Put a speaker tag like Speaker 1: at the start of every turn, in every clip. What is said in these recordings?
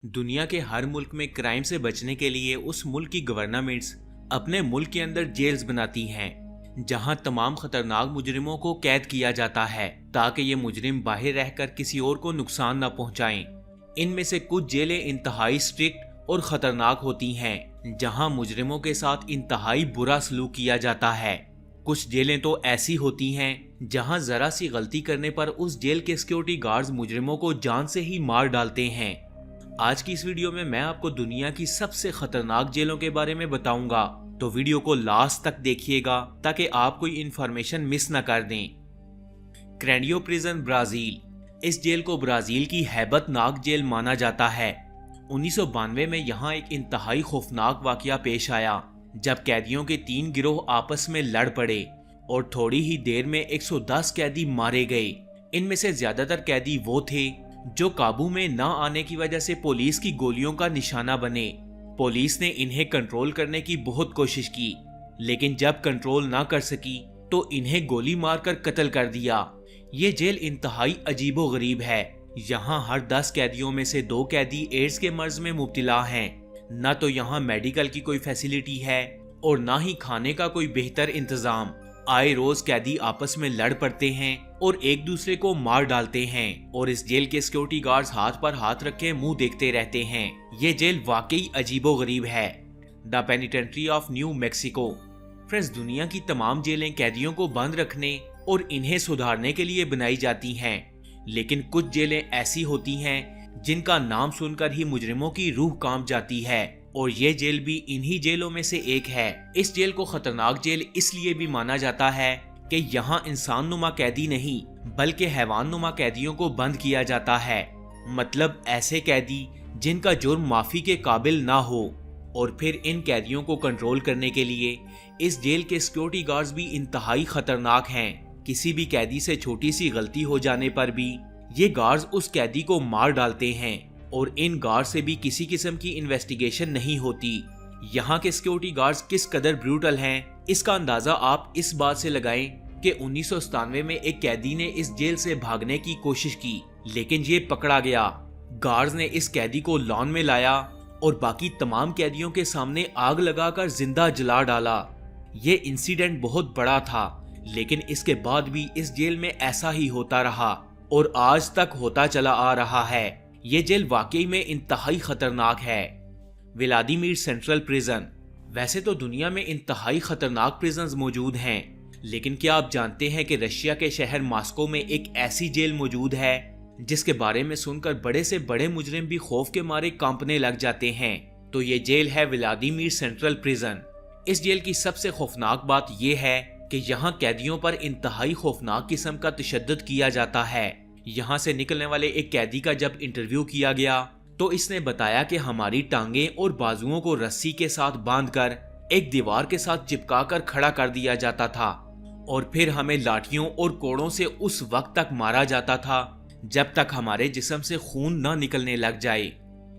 Speaker 1: दुनिया के हर मुल्क में क्राइम से बचने के लिए उस मुल्क की गवर्नमेंट्स अपने मुल्क के अंदर जेल्स बनाती हैं, जहां तमाम खतरनाक मुजरिमों को कैद किया जाता है ताकि ये मुजरिम बाहर रहकर किसी और को नुकसान न पहुंचाएं। इनमें से कुछ जेलें इंतहाई स्ट्रिक्ट और खतरनाक होती हैं, जहां मुजरिमों के साथ इंतहाई बुरा सलूक किया जाता है। कुछ जेलें तो ऐसी होती हैं जहां जरा सी गलती करने पर उस जेल के सिक्योरिटी गार्ड्स मुजरिमों को जान से ही मार डालते हैं। आज की इस वीडियो में मैं आपको दुनिया की सबसे खतरनाक जेलों के बारे में बताऊंगा, तो वीडियो को लास्ट तक देखिएगा ताकि आप कोई इंफॉर्मेशन मिस न कर दें। क्रेडियो प्रिजन ब्राजील। इस जेल को ब्राजील की हैबतनाक जेल माना जाता है। 1992 में यहाँ एक इंतहाई खौफनाक वाकया पेश आया जब कैदियों के 3 गिरोह आपस में लड़ पड़े और थोड़ी ही देर में 110 कैदी मारे गए। इनमें से ज्यादातर कैदी वो थे जो काबू में न आने की वजह से पुलिस की गोलियों का निशाना बने। पुलिस ने इन्हें कंट्रोल करने की बहुत कोशिश की, लेकिन जब कंट्रोल ना कर सकी तो इन्हें गोली मारकर कत्ल कर दिया। ये जेल इंतहाई अजीबोगरीब है। यहाँ हर 10 कैदियों में से 2 कैदी एड्स के मर्ज में मुब्तला हैं। न तो यहाँ मेडिकल की कोई फैसिलिटी है और ना ही खाने का कोई बेहतर इंतजाम। आए रोज कैदी आपस में लड़ पड़ते हैं और एक दूसरे को मार डालते हैं, और इस जेल के सिक्योरिटी गार्ड्स हाथ पर हाथ रखे मुंह देखते रहते हैं। ये जेल वाकई अजीबोगरीब है। The penitentiary of New Mexico. Friends, दुनिया की तमाम जेलें कैदियों को बंद रखने और इन्हें सुधारने के लिए बनाई जाती हैं, लेकिन कुछ जेलें ऐसी होती हैं जिनका नाम सुनकर ही मुजरिमों की रूह कांप जाती है, और ये जेल भी इन्हीं जेलों में से एक है। इस जेल को खतरनाक जेल इसलिए भी माना जाता है कि यहाँ इंसान नुमा कैदी नहीं बल्कि हैवान नुमा कैदियों को बंद किया जाता है। मतलब ऐसे कैदी जिनका जुर्म माफी के काबिल ना हो। और फिर इन कैदियों को कंट्रोल करने के लिए इस जेल के सिक्योरिटी गार्ड्स भी इंतहाई खतरनाक हैं। किसी भी कैदी से छोटी सी गलती हो जाने पर भी ये गार्ड्स उस कैदी को मार डालते हैं, और इन गार्ड से भी किसी किस्म की इन्वेस्टिगेशन नहीं होती। यहाँ के सिक्योरिटी गार्ड्स किस कदर ब्रूटल हैं, इसका अंदाजा आप इस बात से लगाएं कि 1997 में एक कैदी ने इस जेल से भागने की कोशिश की, लेकिन ये पकड़ा गया। गार्ड्स ने इस कैदी को लॉन में लाया और बाकी तमाम कैदियों के सामने आग लगाकर जिंदा जला डाला। ये इंसिडेंट बहुत बड़ा था, लेकिन इसके बाद भी इस जेल में ऐसा ही होता रहा और आज तक होता चला आ रहा है। ये जेल वाकई में इंतहाई खतरनाक है। Vladimir central prison. वैसे तो दुनिया में इंतहाई खतरनाक प्रिजन्स मौजूद हैं, लेकिन क्या आप जानते हैं कि रशिया के शहर मॉस्को में एक ऐसी जेल मौजूद है जिसके बारे में सुनकर बड़े से बड़े मुजरिम भी खौफ के मारे कांपने लग जाते हैं। तो ये जेल है व्लादिमीर सेंट्रल प्रिजन। इस जेल की सबसे खौफनाक बात यह है कि यहाँ कैदियों पर इंतहाई खौफनाक किस्म का तशद्दुद किया जाता है। यहाँ से निकलने वाले एक कैदी का जब इंटरव्यू किया गया तो इसने बताया कि हमारी टांगें और बाजुओं को रस्सी के साथ बांधकर एक दीवार के साथ चिपकाकर खड़ा कर दिया जाता था, और फिर हमें लाठियों और कोड़ों से उस वक्त तक मारा जाता था जब तक हमारे जिस्म से खून न निकलने लग जाए।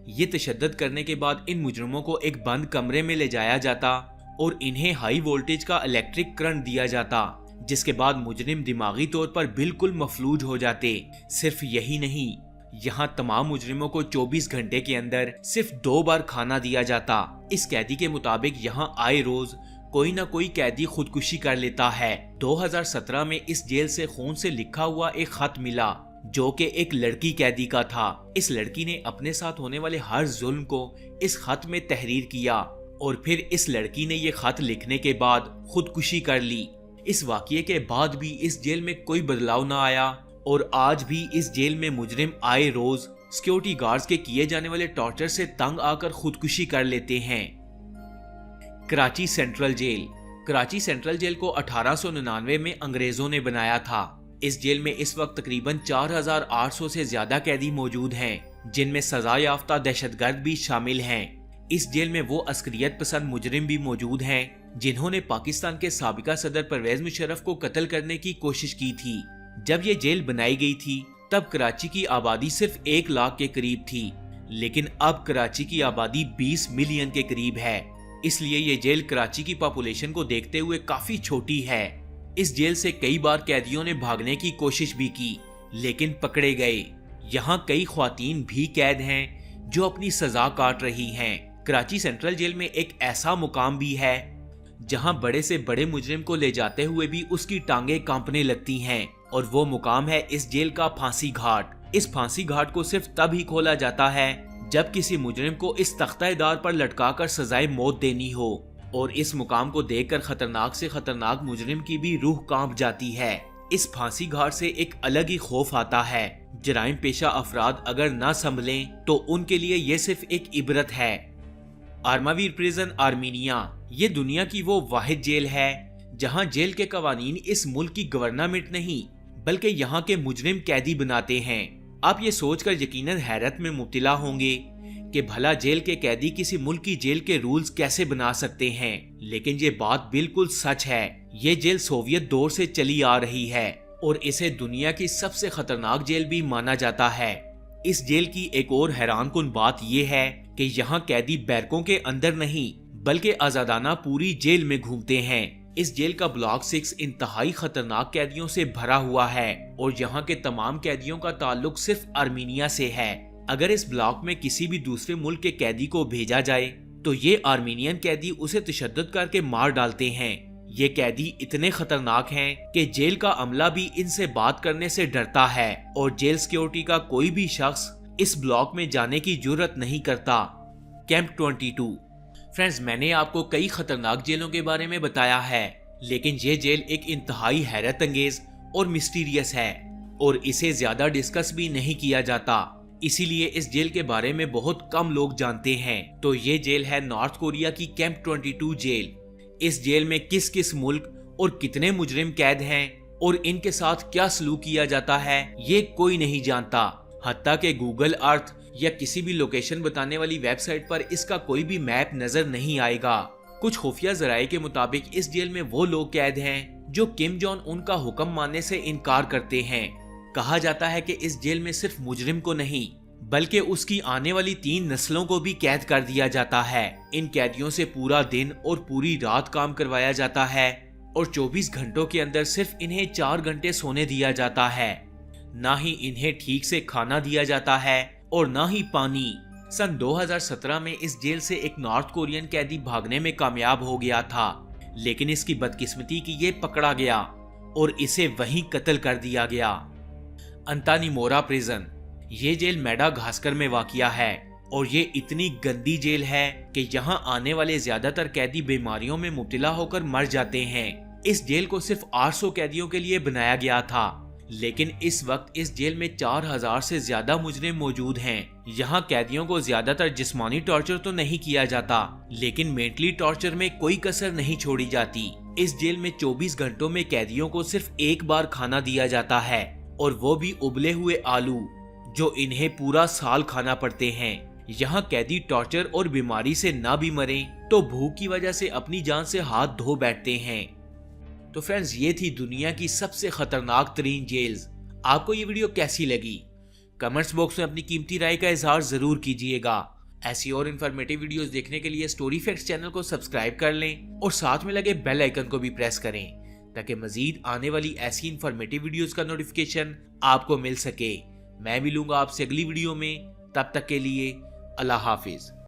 Speaker 1: ये तशद्दुद करने के बाद इन मुजरिमों को एक बंद कमरे में ले जाया जाता और इन्हें हाई वोल्टेज का इलेक्ट्रिक करंट दिया जाता, जिसके बाद मुजरिम दिमागी तौर पर बिल्कुल मफलूज हो जाते। सिर्फ यही नहीं, यहाँ तमाम मुजरिमों को 24 घंटे के अंदर सिर्फ 2 बार खाना दिया जाता। इस कैदी के मुताबिक यहाँ आए रोज कोई ना कोई कैदी खुदकुशी कर लेता है। 2017 में इस जेल से खून से लिखा हुआ एक खत मिला जो कि एक लड़की कैदी का था। इस लड़की ने अपने साथ होने वाले हर जुल्म को इस खत में तहरीर किया, और फिर इस लड़की ने ये खत लिखने के बाद खुदकुशी कर ली। इस वाकये के बाद भी इस जेल में कोई बदलाव ना आया, और आज भी इस जेल में मुजरिम आए रोज सिक्योरिटी गार्ड्स के किए जाने वाले टॉर्चर से तंग आकर खुदकुशी कर लेते हैं। Karachi central jail. Karachi central jail को 1899 में अंग्रेजों ने बनाया था। इस जेल में इस वक्त तकरीबन 4800 से ज्यादा कैदी मौजूद हैं, जिनमें सजा याफ्ता दहशतगर्द भी शामिल हैं। इस जेल में वो अस्करियत पसंद मुजरिम भी मौजूद हैं जिन्होंने पाकिस्तान के साबिका सदर परवेज मुशर्रफ को कत्ल करने की कोशिश की थी। जब ये जेल बनाई गई थी तब कराची की आबादी सिर्फ 1 लाख के करीब थी, लेकिन अब कराची की आबादी 20 मिलियन के करीब है। इसलिए ये जेल कराची की पॉपुलेशन को देखते हुए काफी छोटी है। इस जेल से कई बार कैदियों ने भागने की कोशिश भी की, लेकिन पकड़े गए। यहाँ कई ख्वातीन भी कैद हैं जो अपनी सजा काट रही हैं। कराची सेंट्रल जेल में एक ऐसा मुकाम भी है जहां बड़े से बड़े मुजरिम को ले जाते हुए भी उसकी टांगे कांपने लगती हैं, और वो मुकाम है इस जेल का फांसी घाट। इस फांसी घाट को सिर्फ तब ही खोला जाता है जब किसी मुजरिम को इस तख्ता-ए-दार पर लटकाकर सजाए मौत देनी हो, और इस मुकाम को देखकर खतरनाक से खतरनाक मुजरिम की भी रूह कांप जाती है। इस फांसी घाट से एक अलग ही खौफ आता है। जराइम पेशा अफराद अगर ना संभलें तो उनके लिए ये सिर्फ एक इबरत है। आर्मावीर प्रिजन आर्मीनिया ये दुनिया की वो वाहिद जेल है जहां जेल के कवानीन इस मुल्क की गवर्नमेंट नहीं बल्कि यहाँ के मुजरिम कैदी बनाते हैं। आप ये सोचकर यकीनन हैरत में मुब्तला होंगे कि भला जेल के कैदी किसी मुल्क की जेल के रूल्स कैसे बना सकते हैं, लेकिन ये बात बिल्कुल सच है। ये जेल सोवियत दौर से चली आ रही है और इसे दुनिया की सबसे खतरनाक जेल भी माना जाता है। इस जेल की एक और हैरानकुन बात यह है कि यहाँ कैदी बैरकों के अंदर नहीं बल्कि आजादाना पूरी जेल में घूमते हैं। इस जेल का ब्लॉक 6 इंतहाई खतरनाक कैदियों से भरा हुआ है और यहाँ के तमाम कैदियों का ताल्लुक सिर्फ आर्मीनिया से है। अगर इस ब्लॉक में किसी भी दूसरे मुल्क के कैदी को भेजा जाए तो ये आर्मीनियन कैदी उसे तशद्दुद करके मार डालते हैं। ये कैदी इतने खतरनाक हैं कि जेल का अमला भी इनसे बात करने से डरता है और जेल सिक्योरिटी का कोई भी शख्स इस ब्लॉक में जाने की जुर्रत नहीं करता। कैंप 22। फ्रेंड्स, मैंने आपको कई खतरनाक जेलों के बारे में बताया है, लेकिन ये जेल एक इंतहाई हैरत अंगेज और मिस्टीरियस है और इसे ज्यादा डिस्कस भी नहीं किया जाता, इसीलिए इस जेल के बारे में बहुत कम लोग जानते हैं। तो ये जेल है नॉर्थ कोरिया की कैंप 22 जेल। इस जेल में किस किस मुल्क और कितने मुजरिम कैद हैं और इनके साथ क्या सलूक किया जाता है ये कोई नहीं जानता। हत्ता के गूगल अर्थ या किसी भी लोकेशन बताने वाली वेबसाइट पर इसका कोई भी मैप नजर नहीं आएगा। कुछ खुफिया जराये के मुताबिक इस जेल में वो लोग कैद हैं जो किम जोंग उन का हुक्म मानने से इनकार करते हैं। कहा जाता है कि इस जेल में सिर्फ मुजरिम को नहीं बल्कि उसकी आने वाली 3 नस्लों को भी कैद कर दिया जाता है। इन कैदियों से पूरा दिन और पूरी रात काम करवाया जाता है और 24 घंटों के अंदर सिर्फ इन्हें 4 घंटे सोने दिया जाता है। ना ही इन्हें ठीक से खाना दिया जाता है और ना ही पानी। सन 2017 में इस जेल से एक नॉर्थ कोरियन कैदी भागने में कामयाब हो गया था, लेकिन इसकी बदकिस्मती की ये पकड़ा गया और इसे वहीं कत्ल कर दिया गया। अंतानीमोरा प्रिजन ये जेल मेडागास्कर में वाक़िया है और ये इतनी गंदी जेल है कि यहाँ आने वाले ज्यादातर कैदी बीमारियों में मुब्तला होकर मर जाते हैं। इस जेल को सिर्फ 800 कैदियों के लिए बनाया गया था, लेकिन इस वक्त इस जेल में 4000 से ज्यादा मुजरिम मौजूद हैं। यहाँ कैदियों को ज्यादातर जिस्मानी टॉर्चर तो नहीं किया जाता, लेकिन मेंटली टॉर्चर में कोई कसर नहीं छोड़ी जाती। इस जेल में 24 घंटों में कैदियों को सिर्फ एक बार खाना दिया जाता है और वो भी उबले हुए आलू, जो इन्हें पूरा साल खाना पड़ते हैं। यहाँ कैदी टॉर्चर और बीमारी से ना भी मरे तो भूख की वजह से अपनी जान से हाथ धो बैठते हैं। तो फ्रेंड्स, ये थी दुनिया की सबसे खतरनाक तरीन जेल्स। आपको ये वीडियो कैसी लगी? कमेंट्स बॉक्स में अपनी कीमती राय का इजहार जरूर कीजिएगा। ऐसी और इन्फॉर्मेटिव वीडियोस देखने के लिए स्टोरी फैक्ट्स चैनल को सब्सक्राइब कर लें और साथ में लगे बेल आइकन को भी प्रेस करें ताकि मजीद आने वाली ऐसी इन्फॉर्मेटिव वीडियोस का नोटिफिकेशन आपको मिल सके। मैं मिलूंगा आपसे अगली वीडियो में, तब तक के लिए अल्लाह हाफिज।